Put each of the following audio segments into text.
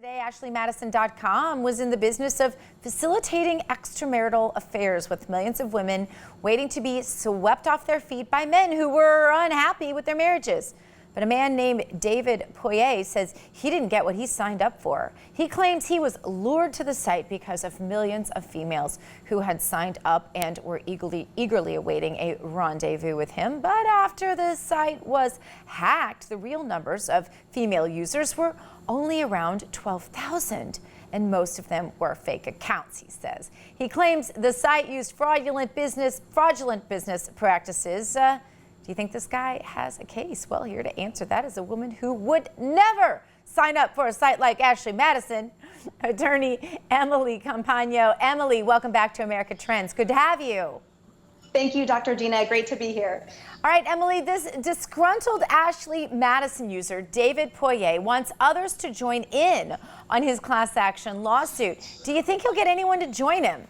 Today, AshleyMadison.com was in the business of facilitating extramarital affairs with millions of women waiting to be swept off their feet by men who were unhappy with their marriages. But a man named David Poirier says he didn't get what he signed up for. He claims he was lured to the site because of millions of females who had signed up and were eagerly awaiting a rendezvous with him. But after the site was hacked, the real numbers of female users were only around 12,000. And most of them were fake accounts, he says. He claims the site used fraudulent business practices. Do you think this guy has a case? Well, here to answer that is a woman who would never sign up for a site like Ashley Madison, attorney Emily Compagno. Emily, welcome back to America Trends. Good to have you. Thank you, Dr. Gina. Great to be here. All right, Emily, this disgruntled Ashley Madison user, David Poirier, wants others to join in on his class action lawsuit. Do you think he'll get anyone to join him?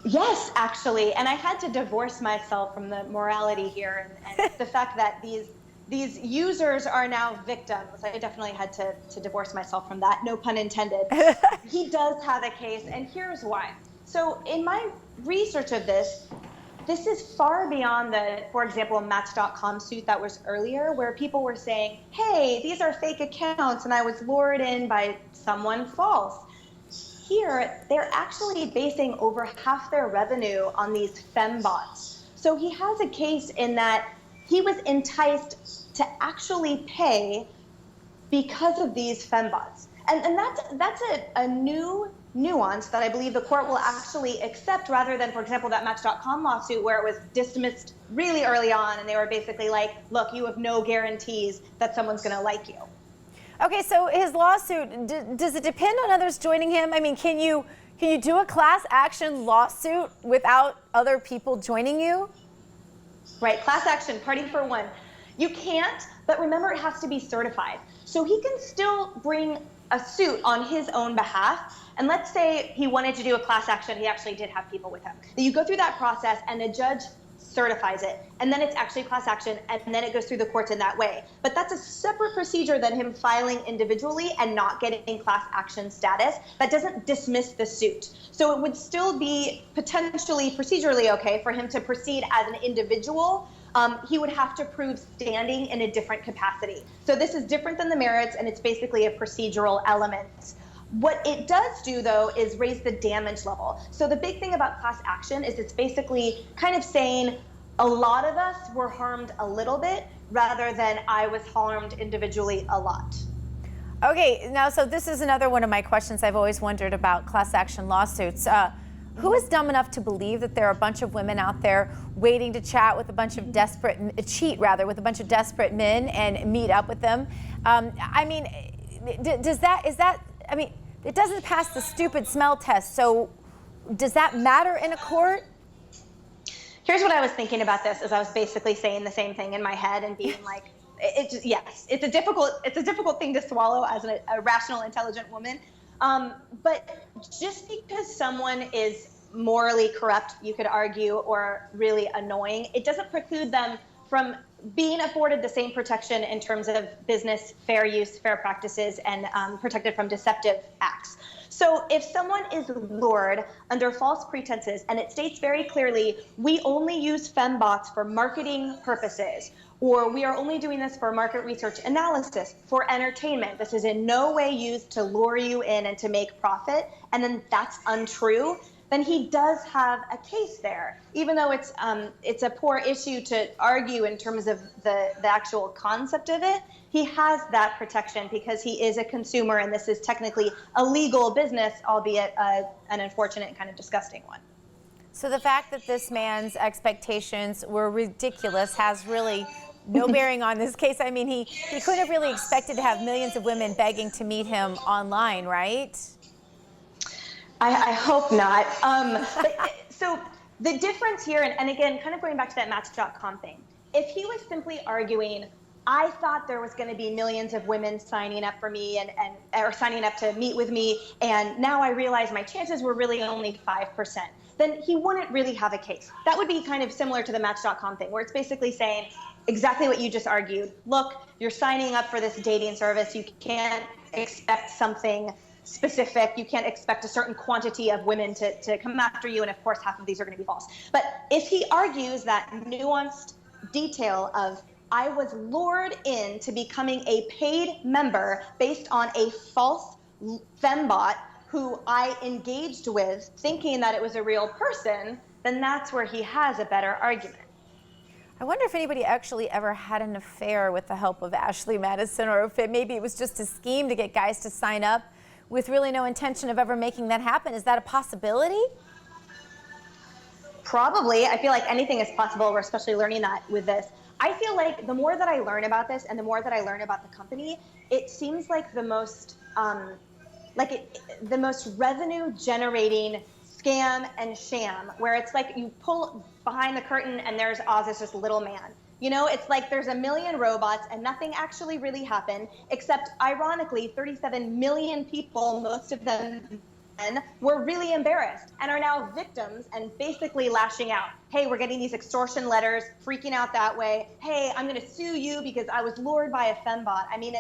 Yes, actually, and I had to divorce myself from the morality here and the fact that these users are now victims. I definitely had to divorce myself from that, no pun intended. He does have a case, and here's why. So in my research of this is far beyond the, for example, Match.com suit that was earlier, where people were saying, hey, these are fake accounts, and I was lured in by someone false. Here, they're actually basing over half their revenue on these fembots. So he has a case in that he was enticed to actually pay because of these fembots. And that's a new nuance that I believe the court will actually accept, rather than, for example, that Match.com lawsuit where it was dismissed really early on and they were basically like, look, you have no guarantees that someone's going to like you. Okay, so his lawsuit, does it depend on others joining him? I mean, can you do a class action lawsuit without other people joining you? Right, class action, party for one. You can't, but remember, it has to be certified. So he can still bring a suit on his own behalf. And let's say he wanted to do a class action, he actually did have people with him. You go through that process and a judge certifies it, and then it's actually class action, and then it goes through the courts in that way. But that's a separate procedure than him filing individually and not getting class action status. That doesn't dismiss the suit. So it would still be potentially procedurally okay for him to proceed as an individual. He would have to prove standing in a different capacity. So this is different than the merits, and it's basically a procedural element. What it does do, though, is raise the damage level. So the big thing about class action is it's basically kind of saying a lot of us were harmed a little bit rather than I was harmed individually a lot. Okay, now, so this is another one of my questions I've always wondered about class action lawsuits. Who is dumb enough to believe that there are a bunch of women out there waiting to chat with a bunch of cheat with a bunch of desperate men and meet up with them? I mean, it doesn't pass the stupid smell test, so does that matter in a court? Here's what I was thinking about this, as I was basically saying the same thing in my head and being like, yes, it's a difficult thing to swallow as a rational, intelligent woman. But just because someone is morally corrupt, you could argue, or really annoying, it doesn't preclude them from being afforded the same protection in terms of business, fair use, fair practices, and protected from deceptive acts. So if someone is lured under false pretenses, and it states very clearly, we only use fembots for marketing purposes, or we are only doing this for market research analysis, for entertainment, this is in no way used to lure you in and to make profit, and then that's untrue, then he does have a case there. Even though it's a poor issue to argue in terms of the actual concept of it, he has that protection because he is a consumer, and this is technically a legal business, albeit an unfortunate and kind of disgusting one. So the fact that this man's expectations were ridiculous has really no bearing on this case. I mean, he couldn't have really expected to have millions of women begging to meet him online, right? I hope not. So the difference here, and again, kind of going back to that Match.com thing, if he was simply arguing, I thought there was going to be millions of women signing up for me or signing up to meet with me, and now I realize my chances were really only 5%, then he wouldn't really have a case. That would be kind of similar to the Match.com thing, where it's basically saying exactly what you just argued. Look, you're signing up for this dating service. You can't expect something specific. You can't expect a certain quantity of women to come after you. And of course, half of these are going to be false. But if he argues that nuanced detail of, I was lured into becoming a paid member based on a false fembot who I engaged with thinking that it was a real person, then that's where he has a better argument. I wonder if anybody actually ever had an affair with the help of Ashley Madison, or if maybe it was just a scheme to get guys to sign up with really no intention of ever making that happen. Is that a possibility? Probably. I feel like anything is possible. We're especially learning that with this. I feel like the more that I learn about this and the more that I learn about the company, it seems like the most revenue generating scam and sham, where it's like you pull behind the curtain and there's Oz is just little man. You know, it's like there's a million robots and nothing actually really happened, except ironically 37 million people, most of them men, were really embarrassed and are now victims and basically lashing out. Hey, we're getting these extortion letters, freaking out that way. Hey, I'm going to sue you because I was lured by a fembot. I mean,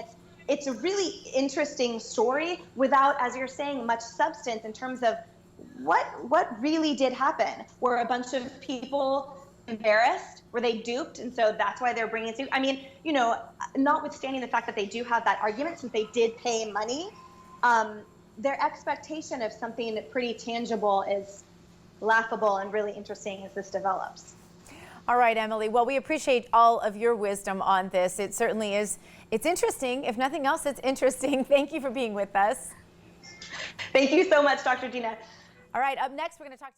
it's a really interesting story without, as you're saying, much substance in terms of what really did happen. Were a bunch of people embarrassed? Were they duped? And so that's why they're bringing it to, I mean, you know, notwithstanding the fact that they do have that argument, since they did pay money, their expectation of something pretty tangible is laughable and really interesting as this develops. All right, Emily. Well, we appreciate all of your wisdom on this. It certainly is. It's interesting. If nothing else, it's interesting. Thank you for being with us. Thank you so much, Dr. Gina. All right, up next, we're going to talk to